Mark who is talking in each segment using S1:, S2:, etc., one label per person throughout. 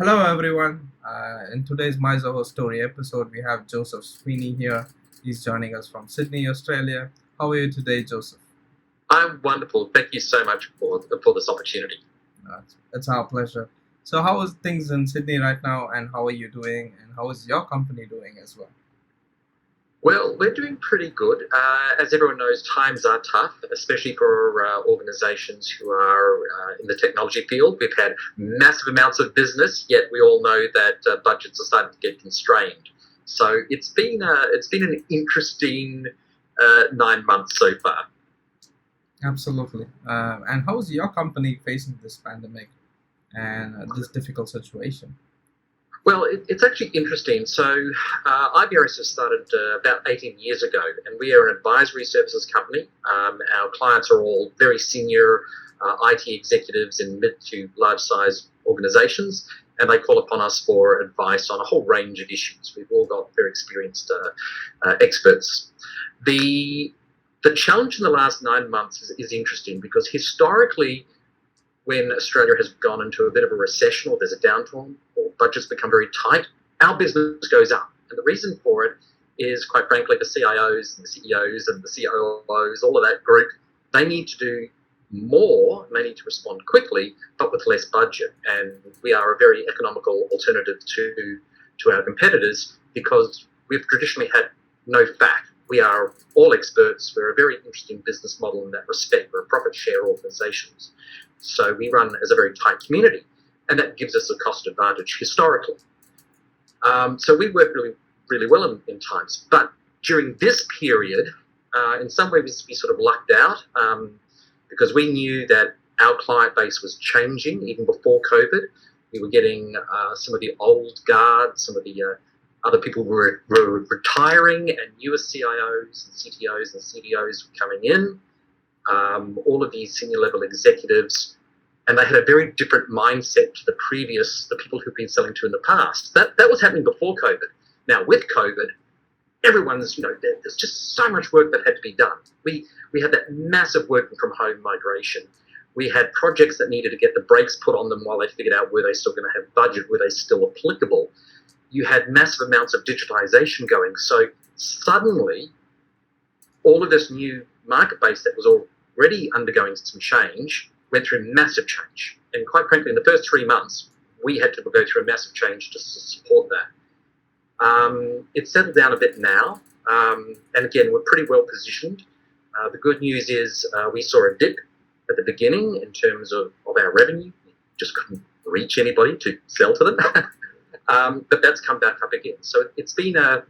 S1: Hello, everyone. In today's My Zoho Story episode, we have Joseph Sweeney here. He's joining us from Sydney, Australia. How are you today, Joseph?
S2: I'm wonderful. Thank you so much for this opportunity.
S1: It's our pleasure. So, how is things in Sydney right now, and how are you doing, and how is your company doing as well?
S2: Well, we're doing pretty good. As everyone knows, times are tough, especially for organizations who are in the technology field. We've had massive amounts of business, yet we all know that budgets are starting to get constrained. So it's been an interesting 9 months so far.
S1: Absolutely. And how is your company facing this pandemic and this difficult situation?
S2: Well, it's actually interesting. So, IBRS has started about 18 years ago, and we are an advisory services company. Our clients are all very senior IT executives in mid to large size organizations, and they call upon us for advice on a whole range of issues. We've all got very experienced experts. The challenge in the last 9 months is interesting because historically, when Australia has gone into a bit of a recession or there's a downturn or budgets become very tight, our business goes up. And the reason for it is, quite frankly, the CIOs and the CEOs and the COOs, all of that group, they need to do more, and they need to respond quickly, but with less budget. And we are a very economical alternative to our competitors because we've traditionally had no fat. We are all experts. We're a very interesting business model in that respect. We're a profit share organisations. So we run as a very tight community, and that gives us a cost advantage historically. So we work really, really well in times. But during this period, in some ways we sort of lucked out because we knew that our client base was changing even before COVID. We were getting some of the old guard, some of the other people were retiring, and newer CIOs and CTOs and CDOs were coming in. All of these senior level executives, and they had a very different mindset to the people who've been selling to in the past. That was happening before COVID. Now with COVID, everyone's, there's just so much work that had to be done. We had that massive working from home migration. We had projects that needed to get the brakes put on them while they figured out were they still going to have budget, were they still applicable. You had massive amounts of digitization going. So suddenly, all of this new market base that was already undergoing some change went through massive change. And quite frankly, in the first 3 months, we had to go through a massive change to support that. It's settled down a bit now. And again, we're pretty well positioned. The good news is we saw a dip at the beginning in terms of our revenue. We just couldn't reach anybody to sell to them. But that's come back up again. So it's been, as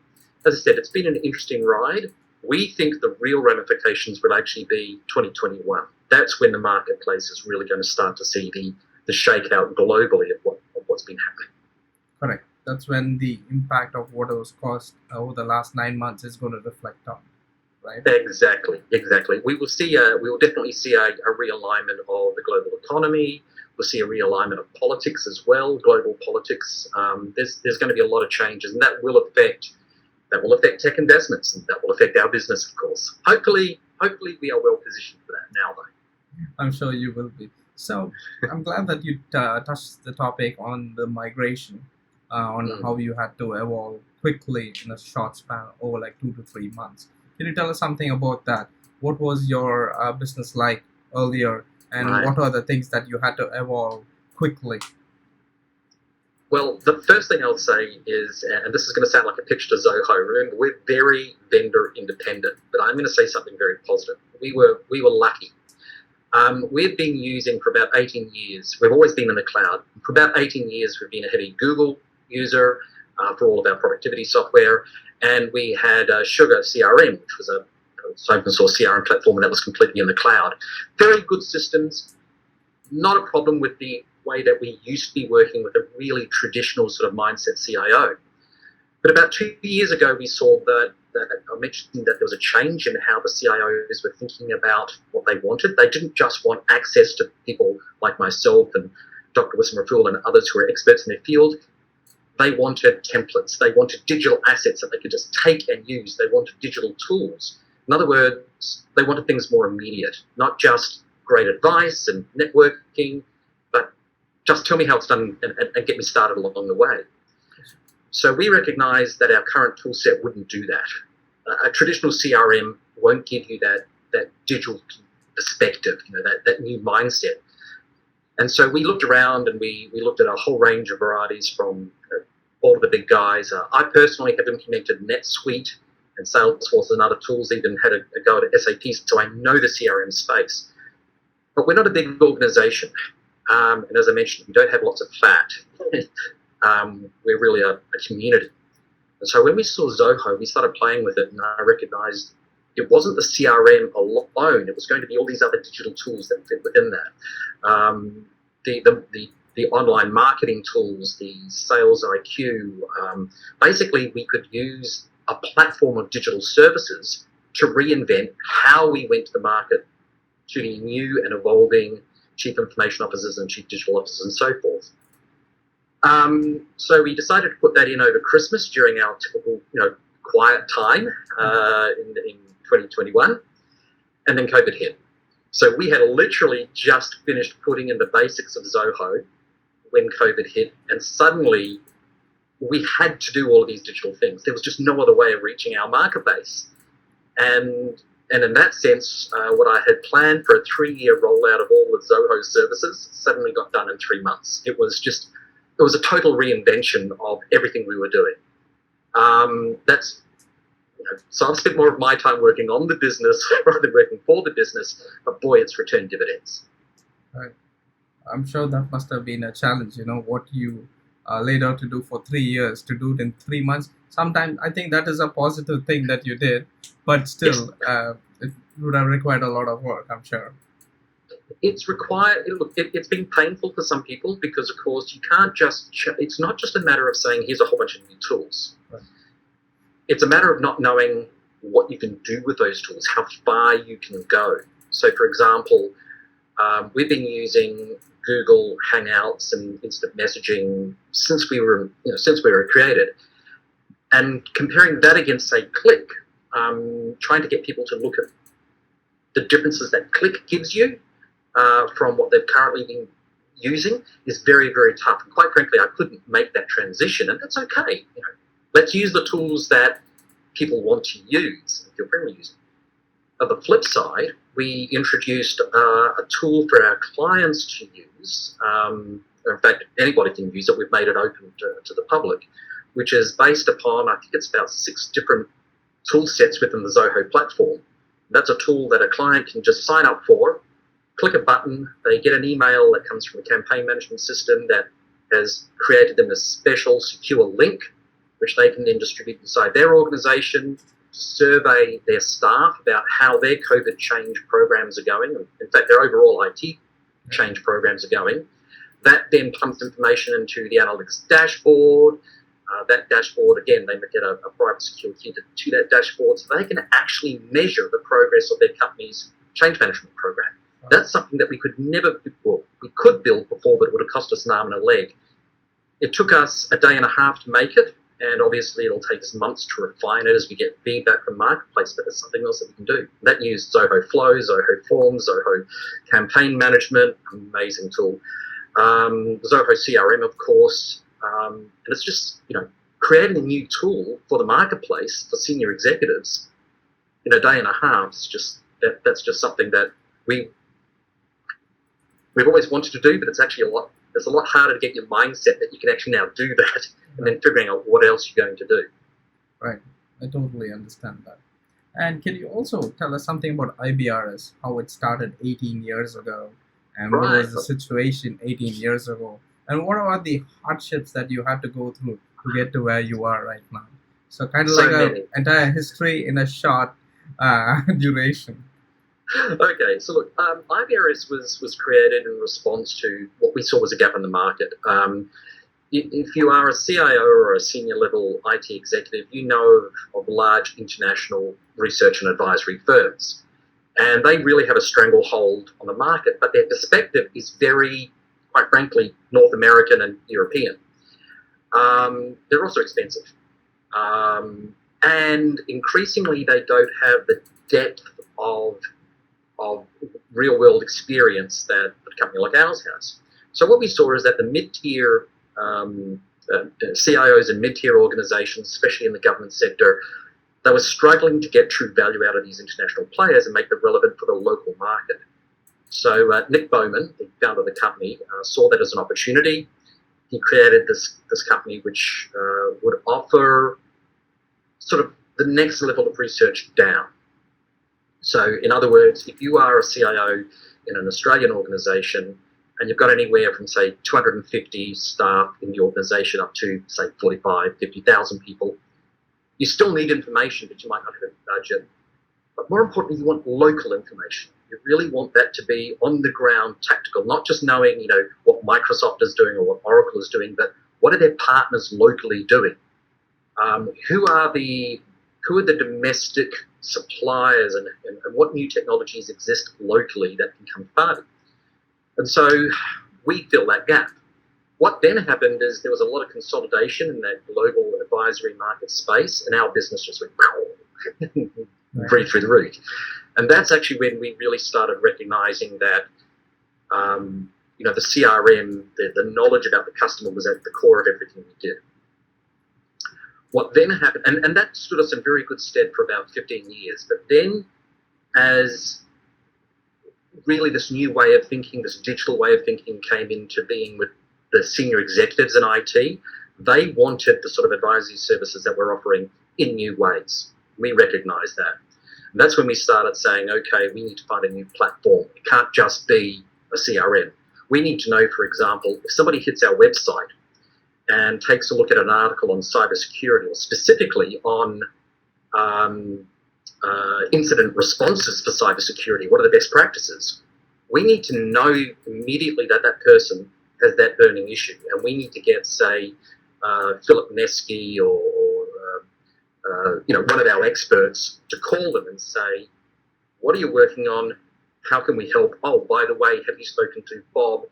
S2: I said, it's been an interesting ride. We think the real ramifications will actually be 2021. That's when the marketplace is really going to start to see the shakeout globally of what's been happening.
S1: Correct. That's when the impact of what was caused over the last 9 months is going to reflect on, right?
S2: Exactly. We will definitely see a realignment of the global economy. We'll see a realignment of politics as well, global politics. There's going to be a lot of changes, and that will affect tech investments, and that will affect our business, of course. Hopefully we are well positioned for that now, though.
S1: I'm sure you will be. So I'm glad that you touched the topic on the migration, on how you had to evolve quickly in a short span over like 2 to 3 months. Can you tell us something about that? What was your business like earlier, and
S2: Right.
S1: what are the things that you had to evolve quickly?
S2: Well, the first thing I'll say is, and this is going to sound like a pitch to Zoho, remember, we're very vendor independent, but I'm going to say something very positive. We were lucky. We've been using for about 18 years. We've always been in the cloud. For about 18 years, we've been a heavy Google user for all of our productivity software, and we had Sugar CRM, which was a open source CRM platform, and that was completely in the cloud. Very good systems. Not a problem with the way that we used to be working with a really traditional sort of mindset CIO. But about 2 years ago, we saw that I mentioned that there was a change in how the CIOs were thinking about what they wanted. They didn't just want access to people like myself and Dr. Wissam Raful and others who are experts in their field. They wanted templates. They wanted digital assets that they could just take and use. They wanted digital tools. In other words, they wanted things more immediate, not just great advice and networking, but just tell me how it's done and get me started along the way. So we recognize that our current tool set wouldn't do that. A traditional CRM won't give you that digital perspective, that new mindset. And so we looked around and we looked at a whole range of varieties from all of the big guys. I personally have implemented NetSuite and Salesforce and other tools, even had a go at SAP, so I know the CRM space. But we're not a big organization. And as I mentioned, we don't have lots of fat. We're really a community. And so when we saw Zoho, we started playing with it, and I recognized it wasn't the CRM alone. It was going to be all these other digital tools that fit within that. The online marketing tools, the sales IQ. Basically, we could use a platform of digital services to reinvent how we went to the market to the new and evolving chief information officers and chief digital officers and so forth. So we decided to put that in over Christmas during our typical, quiet time in 2021, and then COVID hit. So we had literally just finished putting in the basics of Zoho when COVID hit, and suddenly we had to do all of these digital things. There was just no other way of reaching our market base. And in that sense, what I had planned for a 3-year rollout of all of Zoho's services suddenly got done in 3 months. It was a total reinvention of everything we were doing. So I've spent more of my time working on the business rather than working for the business, but boy, it's returned dividends.
S1: Right. I'm sure that must have been a challenge, what you laid out to do for 3 years, to do it in 3 months. Sometimes I think that is a positive thing that you did, but still, it would have required a lot of work, I'm sure.
S2: It's required. Look, it's been painful for some people because, of course, you can't just. It's not just a matter of saying, "Here's a whole bunch of new tools."
S1: Right.
S2: It's a matter of not knowing what you can do with those tools, how far you can go. So, for example, we've been using Google Hangouts and instant messaging since we were created, and comparing that against, say, Click, trying to get people to look at the differences that Click gives you from what they've currently been using is very, very tough. And quite frankly, I couldn't make that transition, and that's okay. Let's use the tools that people want to use and feel friendly using. On the flip side, we introduced a tool for our clients to use. In fact, anybody can use it. We've made it open to the public, which is based upon, I think it's about 6 different tool sets within the Zoho platform. That's a tool that a client can just sign up for, click a button, they get an email that comes from a campaign management system that has created them a special secure link, which they can then distribute inside their organization, survey their staff about how their COVID change programs are going. In fact, their overall IT change programs are going. That then pumps information into the analytics dashboard. That dashboard, again, they get a private secure key to that dashboard, so they can actually measure the progress of their company's change management program. That's something that we could build before, but it would have cost us an arm and a leg. It took us a day and a half to make it, and obviously it'll take us months to refine it as we get feedback from marketplace, but there's something else that we can do. That used Zoho Flow, Zoho Forms, Zoho Campaign Management, amazing tool. Zoho CRM, of course, and it's just, creating a new tool for the marketplace for senior executives in a day and a half is just, that's just something that we've always wanted to do, but it's actually it's a lot harder to get your mindset that you can actually now do that and then figuring out what else you're going to do.
S1: Right. I totally understand that. And can you also tell us something about IBRS, how it started 18 years ago, and what was the situation 18 years ago, and what are the hardships that you had to go through to get to where you are right now? So kind of like an entire history in a short duration.
S2: Okay, so look, IBRS was created in response to what we saw was a gap in the market. If you are a CIO or a senior level IT executive, you know of large international research and advisory firms. And they really have a stranglehold on the market, but their perspective is very, quite frankly, North American and European. They're also expensive. And increasingly, they don't have the depth of real-world experience that a company like ours has. So what we saw is that the mid-tier CIOs and mid-tier organizations, especially in the government sector, they were struggling to get true value out of these international players and make them relevant for the local market. So Nick Bowman, the founder of the company, saw that as an opportunity. He created this company which would offer sort of the next level of research down. So in other words, if you are a CIO in an Australian organisation and you've got anywhere from, say, 250 staff in the organisation up to, say, 45, 50,000 people, you still need information, but you might not have a budget. But more importantly, you want local information. You really want that to be on the ground, tactical, not just knowing, what Microsoft is doing or what Oracle is doing, but what are their partners locally doing? Who are the domestic suppliers and what new technologies exist locally that can come party? And so we fill that gap. What then happened is there was a lot of consolidation in that global advisory market space, and our business just went right through the roof. And that's actually when we really started recognizing that, the CRM, the knowledge about the customer was at the core of everything we did. What then happened, and that stood us in very good stead for about 15 years. But then as really this new way of thinking, this digital way of thinking came into being with the senior executives in IT, they wanted the sort of advisory services that we're offering in new ways. We recognized that. And that's when we started saying, okay, we need to find a new platform. It can't just be a CRM. We need to know, for example, if somebody hits our website and takes a look at an article on cybersecurity, or specifically on incident responses for cybersecurity, what are the best practices? We need to know immediately that that person has that burning issue, and we need to get, say, Philip Nesky or one of our experts to call them and say, what are you working on? How can we help? Oh, by the way, have you spoken to Bob,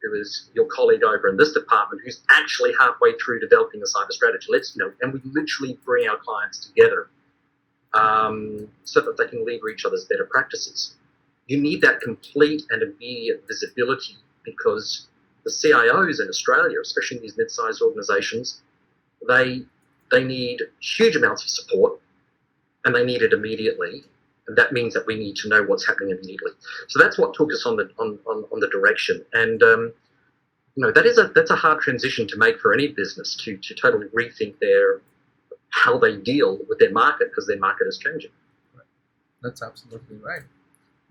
S2: who is your colleague over in this department, who's actually halfway through developing a cyber strategy? And we literally bring our clients together so that they can lever each other's better practices. You need that complete and immediate visibility, because the CIOs in Australia, especially in these mid-sized organisations, they need huge amounts of support, and they need it immediately. And that means that we need to know what's happening immediately. So that's what took us on the direction. And that's a hard transition to make for any business, to totally rethink how they deal with their market, because their market is changing.
S1: Right. That's absolutely right.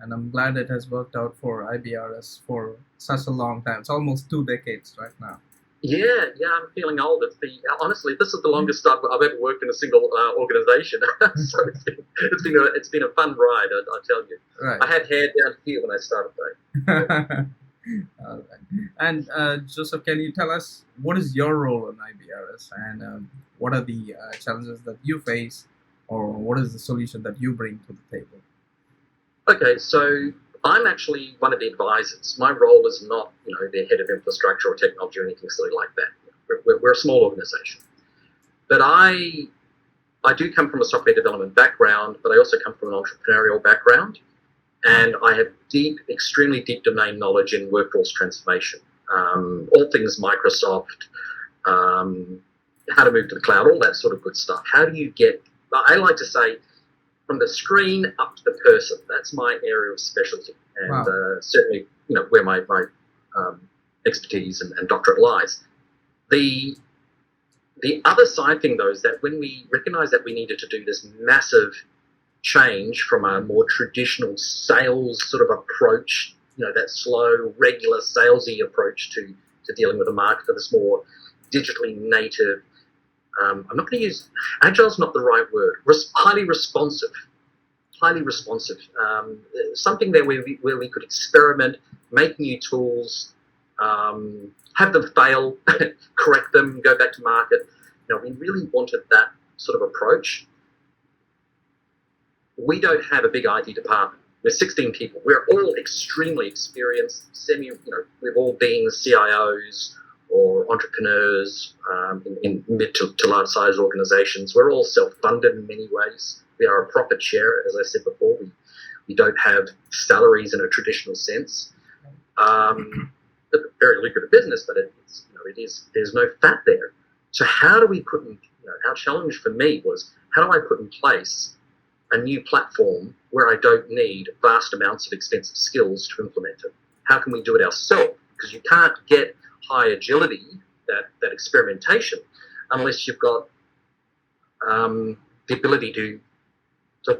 S1: And I'm glad it has worked out for IBRS for such a long time. It's almost 2 decades right now.
S2: Yeah, I'm feeling old. Honestly, this is the longest I've ever worked in a single organisation. So it's been a fun ride, I tell you.
S1: Right.
S2: I had hair down here when I started though.
S1: All right. And Joseph, can you tell us what is your role in IBRS, and what are the challenges that you face, or what is the solution that you bring to the table?
S2: Okay, so I'm actually one of the advisors. My role is not, the head of infrastructure or technology or anything silly like that. We're a small organisation. But I do come from a software development background, but I also come from an entrepreneurial background. And I have extremely deep domain knowledge in workforce transformation. All things Microsoft, how to move to the cloud, all that sort of good stuff. How do you get, I like to say, from the screen up to the person. That's my area of specialty, and wow. Certainly, where my expertise and doctorate lies. The other side thing, though, is that when we recognised that we needed to do this massive change from a more traditional sales sort of approach, that slow, regular, salesy approach to dealing with a market for this more digitally native. I'm not going to use agile's not the right word. Highly responsive. Something there where we could experiment, make new tools, have them fail, correct them, go back to market. We really wanted that sort of approach. We don't have a big IT department. We're 16 people. We're all extremely experienced. We've all been CIOs or entrepreneurs in mid to large size organizations. We're all self-funded in many ways. We are a profit share, as I said before. We don't have salaries in a traditional sense. very lucrative business, but there's no fat there. So how do we put in, our challenge for me was, how do I put in place a new platform where I don't need vast amounts of expensive skills to implement it? How can we do it ourselves? Because you can't get high agility, that experimentation, unless you've got the ability to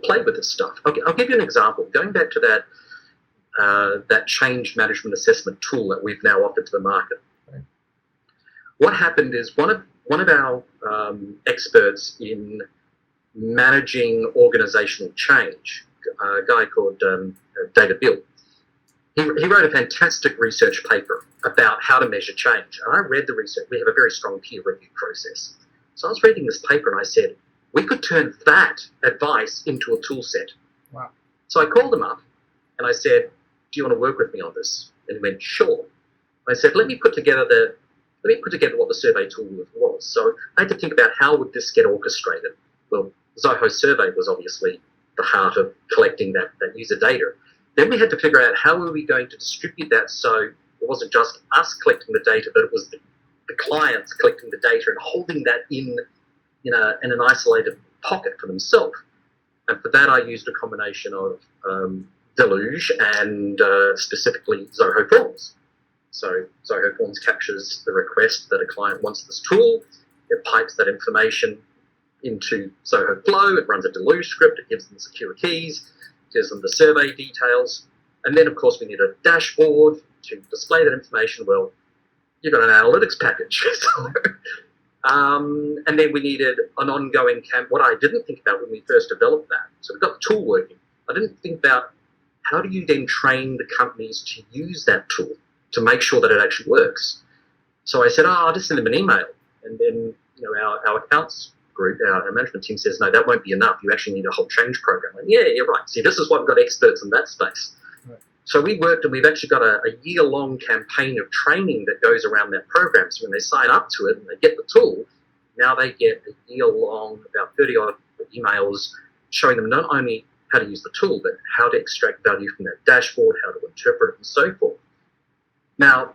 S2: play with this stuff. I'll give you an example. Going back to that change management assessment tool that we've now offered to the market.
S1: Right.
S2: What happened is one of our experts in managing organizational change, a guy called David Bill, he wrote a fantastic research paper about how to measure change. And I read the research. We have a very strong peer review process. So I was reading this paper and I said, we could turn that advice into a tool set.
S1: Wow.
S2: So I called him up and I said, do you want to work with me on this? And he went, sure. I said, let me put together what the survey tool was. So I had to think about, how would this get orchestrated? Well, Zoho survey was obviously the heart of collecting that user data. Then we had to figure out, how were we going to distribute that so it wasn't just us collecting the data, but it was the clients collecting the data and holding that in an isolated pocket for themselves. And for that, I used a combination of Deluge and specifically Zoho Forms. So Zoho Forms captures the request that a client wants this tool. It pipes that information into Zoho Flow. It runs a Deluge script. It gives them secure keys, gives them the survey details. And then, of course, we need a dashboard to display that information. Well, you've got an analytics package. And then we needed an ongoing what I didn't think about when we first developed that. So we got the tool working. I didn't think about, how do you then train the companies to use that tool to make sure that it actually works? So I said, I'll just send them an email. And then, our accounts group, our management team says, no, that won't be enough. You actually need a whole change program. And yeah, you're right. See, this is why we've got experts in that space. Right. So we worked, and we've actually got a year-long campaign of training that goes around that program. So when they sign up to it and they get the tool, now they get a year-long, about 30-odd emails showing them not only how to use the tool, but how to extract value from that dashboard, how to interpret it, and so forth. Now,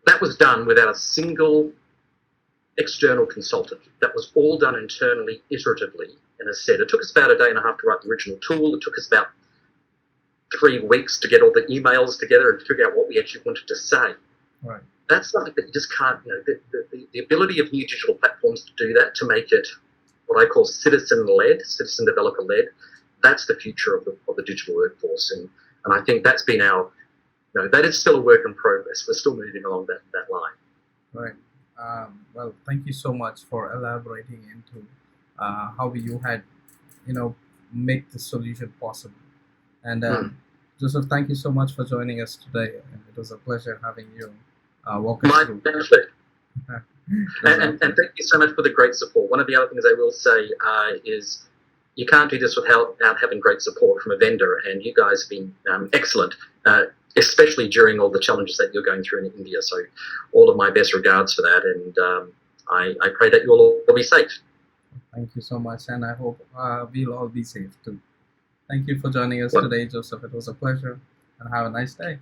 S2: that was done without a single external consultant. That was all done internally, iteratively. And as I said, it took us about a day and a half to write the original tool. It took us about 3 weeks to get all the emails together and figure out what we actually wanted to say.
S1: Right.
S2: That's something that you just can't, the ability of new digital platforms to do that, to make it what I call citizen-led, citizen developer-led, that's the future of the digital workforce. And I think that's been that is still a work in progress. We're still moving along that line.
S1: Right. Well, thank you so much for elaborating into how you had, make the solution possible. And Joseph, thank you so much for joining us today. And it was a pleasure having you walk us through.
S2: My pleasure. and thank you so much for the great support. One of the other things I will say is, you can't do this without having great support from a vendor, and you guys have been excellent, especially during all the challenges that you're going through in India. So all of my best regards for that, and I pray that you'll all be safe.
S1: Thank you so much, and I hope we'll all be safe too. Thank you for joining us today, Joseph. It was a pleasure, and have a nice day.